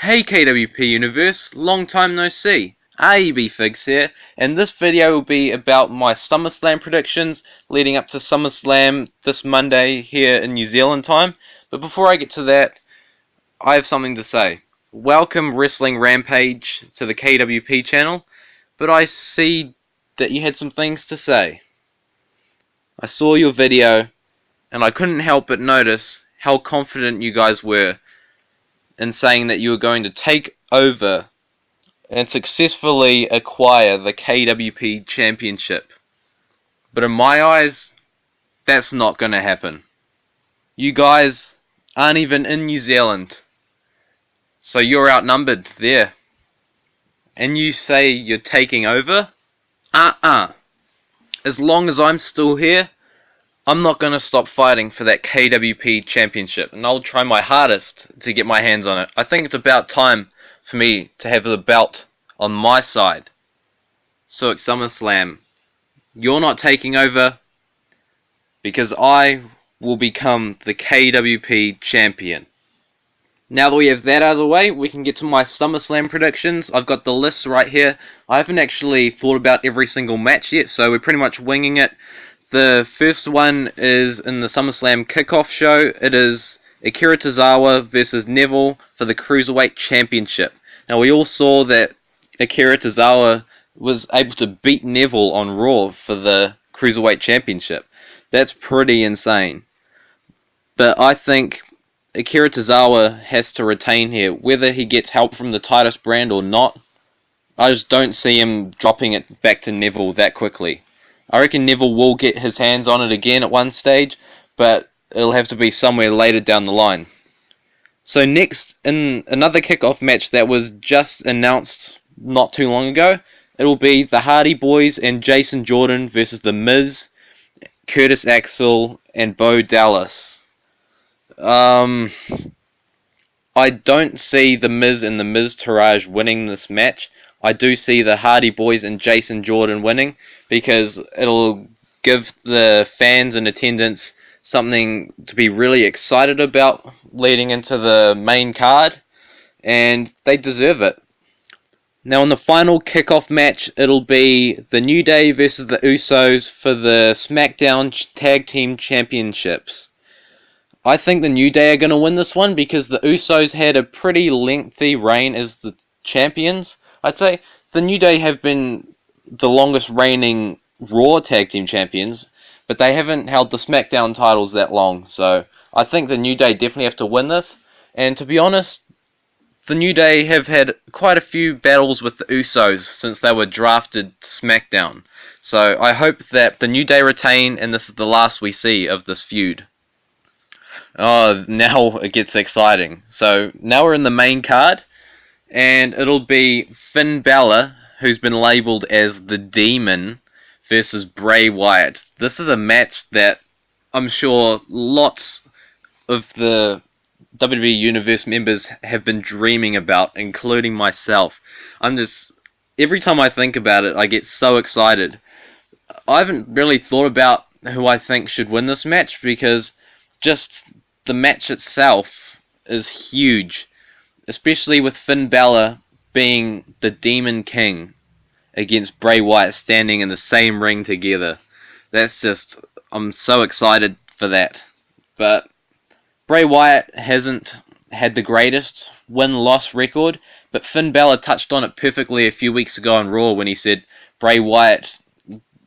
Hey KWP Universe, long time no see. RUBFigs here, and this video will be about my SummerSlam predictions leading up to SummerSlam this Monday here in New Zealand time. But before I get to that, I have something to say. Welcome Wrestling Rampage to the KWP channel, but I see that you had some things to say. I saw your video, and I couldn't help but notice how confident you guys were in saying that you were going to take over and successfully acquire the KWP Championship. But in my eyes, that's not going to happen. You guys aren't even in New Zealand, so you're outnumbered there. And you say you're taking over? As long as I'm still here, I'm not going to stop fighting for that KWP Championship, and I'll try my hardest to get my hands on it. I think it's about time for me to have the belt on my side. So at SummerSlam, you're not taking over, because I will become the KWP Champion. Now that we have that out of the way, we can get to my SummerSlam predictions. I've got the list right here. I haven't actually thought about every single match yet, so we're pretty much winging it. The first one is in the SummerSlam Kickoff show. It is Akira Tozawa versus Neville for the Cruiserweight Championship. Now we all saw that Akira Tozawa was able to beat Neville on Raw for the Cruiserweight Championship. That's pretty insane. But I think Akira Tozawa has to retain here, whether he gets help from the Titus brand or not. I just don't see him dropping it back to Neville that quickly. I reckon Neville will get his hands on it again at one stage, but it'll have to be somewhere later down the line. So next, in another kickoff match that was just announced not too long ago, it'll be the Hardy Boys and Jason Jordan versus The Miz, Curtis Axel, and Bo Dallas. I don't see The Miz and The Miz Taraj winning this match. I do see the Hardy Boys and Jason Jordan winning, because it'll give the fans in attendance something to be really excited about leading into the main card, and they deserve it. Now in the final kickoff match, it'll be the New Day versus the Usos for the SmackDown Tag Team Championships. I think the New Day are going to win this one, because the Usos had a pretty lengthy reign as the champions. I'd say the New Day have been the longest reigning Raw Tag Team Champions, but they haven't held the SmackDown titles that long, so I think the New Day definitely have to win this. And to be honest, the New Day have had quite a few battles with the Usos since they were drafted to SmackDown. So I hope that the New Day retain, and this is the last we see of this feud. Oh, now it gets exciting. So now we're in the main card, and it'll be Finn Balor, who's been labelled as the Demon, versus Bray Wyatt. This is a match that I'm sure lots of the WWE Universe members have been dreaming about, including myself. Every time I think about it, I get so excited. I haven't really thought about who I think should win this match, because just the match itself is huge. Especially with Finn Balor being the Demon King against Bray Wyatt standing in the same ring together. I'm so excited for that. But Bray Wyatt hasn't had the greatest win-loss record, but Finn Balor touched on it perfectly a few weeks ago on Raw when he said Bray Wyatt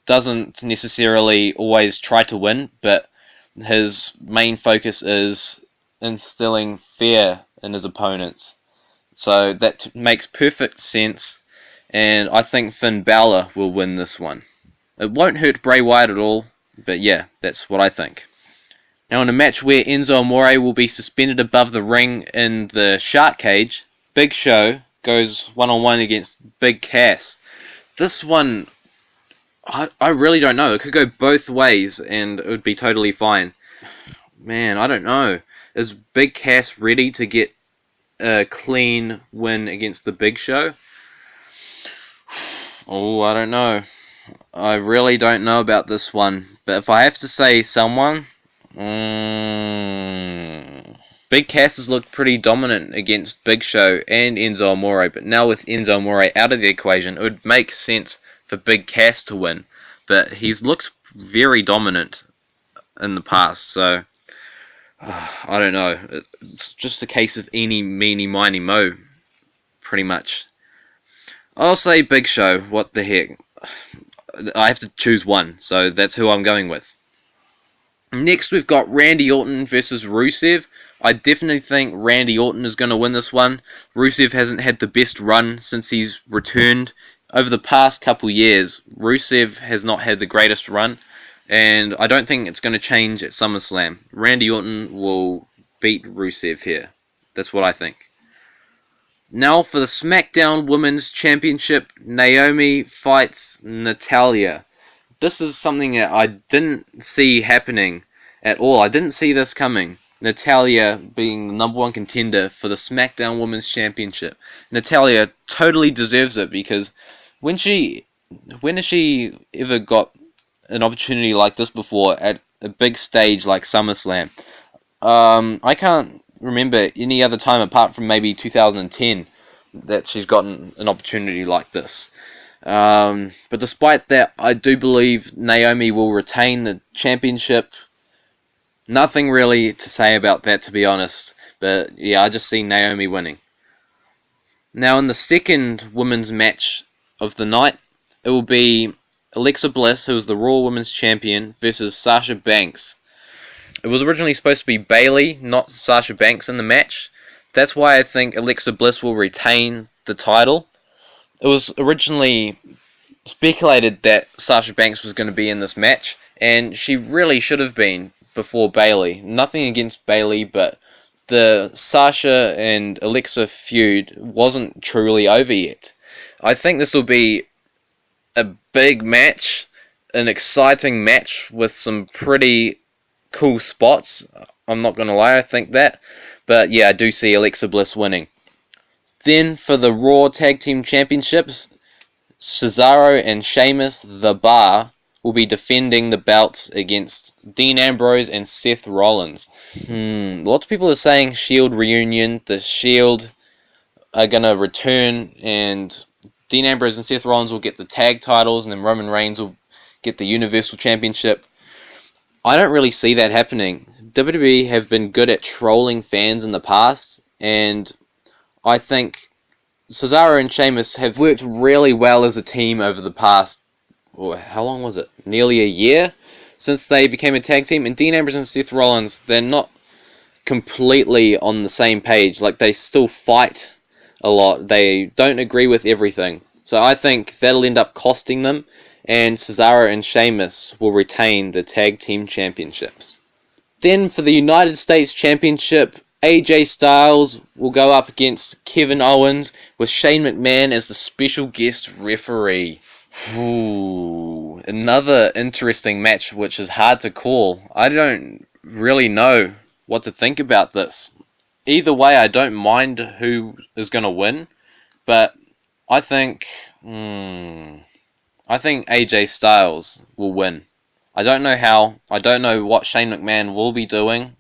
doesn't necessarily always try to win, but his main focus is instilling fear in his opponents. So that makes perfect sense, and I think Finn Balor will win this one. It won't hurt Bray Wyatt at all, but yeah, that's what I think. Now in a match where Enzo Amore will be suspended above the ring in the shark cage, Big Show goes one-on-one against Big Cass. This one, I really don't know. It could go both ways, and it would be totally fine. Man, I don't know. Is Big Cass ready to get a clean win against the Big Show? Oh, I don't know. I really don't know about this one. But if I have to say someone, Big Cass has looked pretty dominant against Big Show and Enzo Amore, but now with Enzo Amore out of the equation, it would make sense for Big Cass to win. But he's looked very dominant in the past, so I don't know. It's just a case of eeny, meeny, miny, mo, pretty much. I'll say Big Show. What the heck? I have to choose one, so that's who I'm going with. Next, we've got Randy Orton versus Rusev. I definitely think Randy Orton is going to win this one. Rusev hasn't had the best run since he's returned. Over the past couple years, Rusev has not had the greatest run, and I don't think it's going to change at SummerSlam. Randy Orton will beat Rusev here. That's what I think. Now for the SmackDown Women's Championship, Naomi fights Natalya. This is something that I didn't see happening at all. I didn't see this coming. Natalya being the #1 contender for the SmackDown Women's Championship. Natalya totally deserves it, because when has she ever got an opportunity like this before at a big stage like SummerSlam? I can't remember any other time apart from maybe 2010 that she's gotten an opportunity like this. But despite that, I do believe Naomi will retain the championship. Nothing really to say about that, to be honest. But yeah, I just see Naomi winning. Now in the second women's match of the night, it will be Alexa Bliss, who is the Raw Women's Champion, versus Sasha Banks. It was originally supposed to be Bayley, not Sasha Banks in the match. That's why I think Alexa Bliss will retain the title. It was originally speculated that Sasha Banks was going to be in this match, and she really should have been before Bayley. Nothing against Bayley, but the Sasha and Alexa feud wasn't truly over yet. I think this will be a big match, an exciting match with some pretty cool spots. I'm not going to lie, I think that. But yeah, I do see Alexa Bliss winning. Then for the Raw Tag Team Championships, Cesaro and Sheamus, The Bar, will be defending the belts against Dean Ambrose and Seth Rollins. Lots of people are saying Shield reunion. The Shield are going to return, and Dean Ambrose and Seth Rollins will get the tag titles, and then Roman Reigns will get the Universal Championship. I don't really see that happening. WWE have been good at trolling fans in the past, and I think Cesaro and Sheamus have worked really well as a team over the past, how long was it? Nearly a year since they became a tag team. And Dean Ambrose and Seth Rollins, they're not completely on the same page. Like, they still fight a lot. They don't agree with everything. So I think that'll end up costing them, and Cesaro and Sheamus will retain the tag team championships. Then for the United States Championship, AJ Styles will go up against Kevin Owens with Shane McMahon as the special guest referee. Ooh, another interesting match which is hard to call. I don't really know what to think about this. Either way, I don't mind who is going to win, but I think AJ Styles will win. I don't know how. I don't know what Shane McMahon will be doing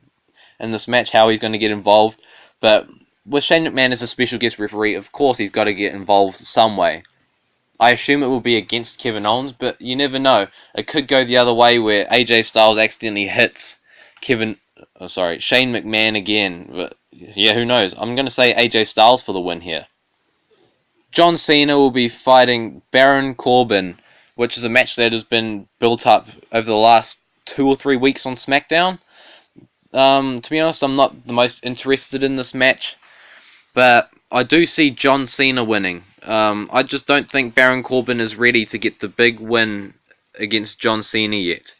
in this match, how he's going to get involved. But with Shane McMahon as a special guest referee, of course he's got to get involved some way. I assume it will be against Kevin Owens, but you never know. It could go the other way where AJ Styles accidentally hits Shane McMahon again. But yeah, who knows? I'm going to say AJ Styles for the win here. John Cena will be fighting Baron Corbin, which is a match that has been built up over the last 2 or 3 weeks on SmackDown. To be honest, I'm not the most interested in this match, but I do see John Cena winning. I just don't think Baron Corbin is ready to get the big win against John Cena yet.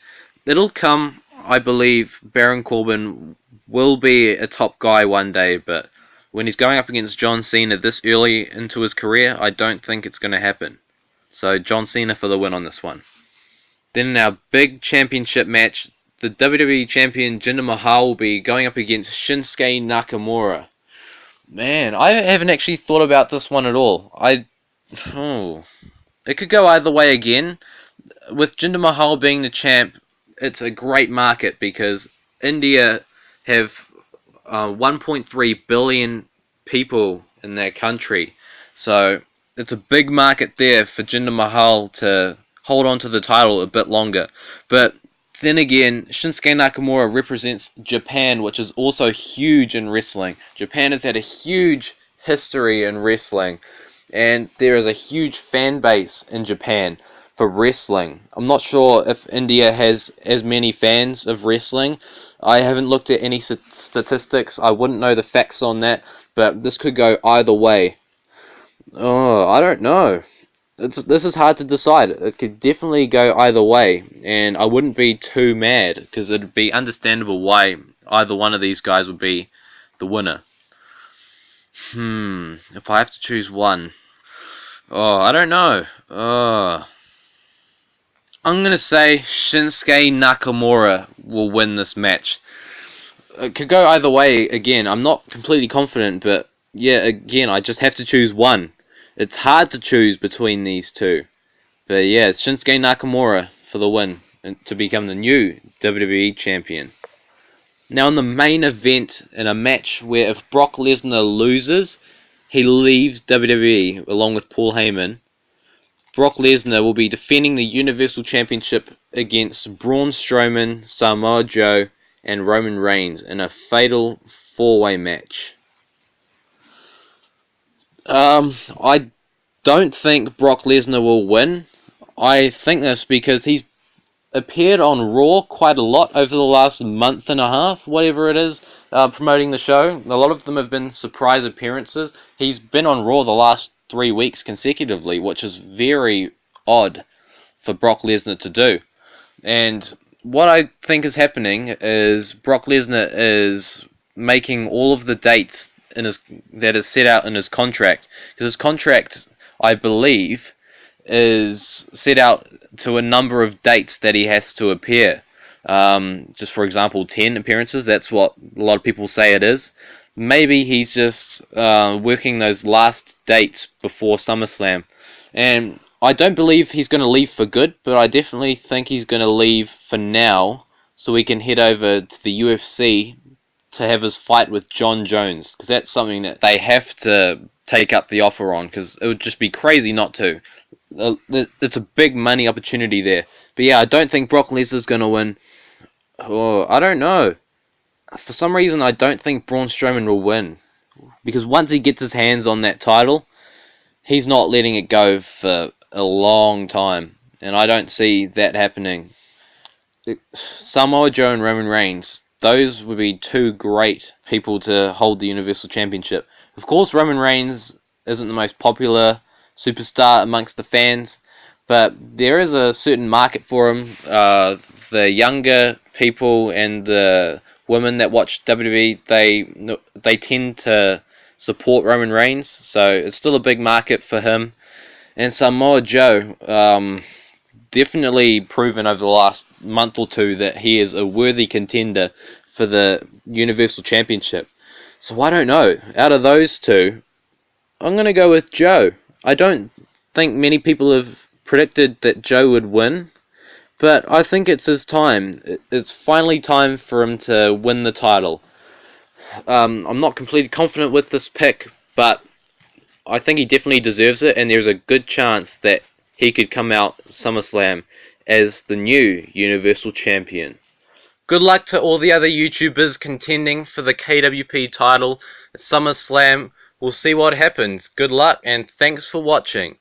It'll come, I believe. Baron Corbin will be a top guy one day, but when he's going up against John Cena this early into his career, I don't think it's going to happen. So John Cena for the win on this one. Then in our big championship match, the WWE Champion Jinder Mahal will be going up against Shinsuke Nakamura. Man, I haven't actually thought about this one at all. It could go either way again. With Jinder Mahal being the champ, it's a great market because India have 1.3 billion people in that country. So it's a big market there for Jinder Mahal to hold on to the title a bit longer. But then again, Shinsuke Nakamura represents Japan, which is also huge in wrestling. Japan has had a huge history in wrestling, and there is a huge fan base in Japan for wrestling. I'm not sure if India has as many fans of wrestling. I haven't looked at any statistics. I wouldn't know the facts on that, but this could go either way. Oh, I don't know. This is hard to decide. It could definitely go either way, and I wouldn't be too mad, because it'd be understandable why either one of these guys would be the winner. If I have to choose one. Oh, I don't know. I'm going to say Shinsuke Nakamura will win this match. It could go either way. Again, I'm not completely confident, but yeah, again, I just have to choose one. It's hard to choose between these two. But yeah, it's Shinsuke Nakamura for the win and to become the new WWE Champion. Now in the main event, in a match where if Brock Lesnar loses, he leaves WWE along with Paul Heyman. Brock Lesnar will be defending the Universal Championship against Braun Strowman, Samoa Joe, and Roman Reigns in a fatal 4-way match. I don't think Brock Lesnar will win. I think this because he's appeared on Raw quite a lot over the last month and a half, whatever it is, promoting the show. A lot of them have been surprise appearances. He's been on Raw the last 3 weeks consecutively, which is very odd for Brock Lesnar to do. And what I think is happening is Brock Lesnar is making all of the dates that is set out in his contract, because his contract, I believe, is set out to a number of dates that he has to appear. Just for example, 10 appearances. That's what a lot of people say it is. Maybe he's just working those last dates before SummerSlam. And I don't believe he's going to leave for good, but I definitely think he's going to leave for now so he can head over to the UFC to have his fight with John Jones, because that's something that they have to take up the offer on, because it would just be crazy not to. It's a big money opportunity there. But yeah, I don't think Brock Lesnar's going to win. Oh, I don't know. For some reason, I don't think Braun Strowman will win, because once he gets his hands on that title, he's not letting it go for a long time, and I don't see that happening. Samoa Joe and Roman Reigns, those would be two great people to hold the Universal Championship. Of course, Roman Reigns isn't the most popular superstar amongst the fans, but there is a certain market for him. The younger people and the women that watch WWE, they tend to support Roman Reigns, so it's still a big market for him. And Samoa Joe, definitely proven over the last month or two that he is a worthy contender for the Universal Championship. So I don't know. Out of those two, I'm going to go with Joe. I don't think many people have predicted that Joe would win, but I think it's his time. It's finally time for him to win the title. I'm not completely confident with this pick, but I think he definitely deserves it, and there's a good chance that he could come out SummerSlam as the new Universal Champion. Good luck to all the other YouTubers contending for the KWP title at SummerSlam. We'll see what happens. Good luck, and thanks for watching.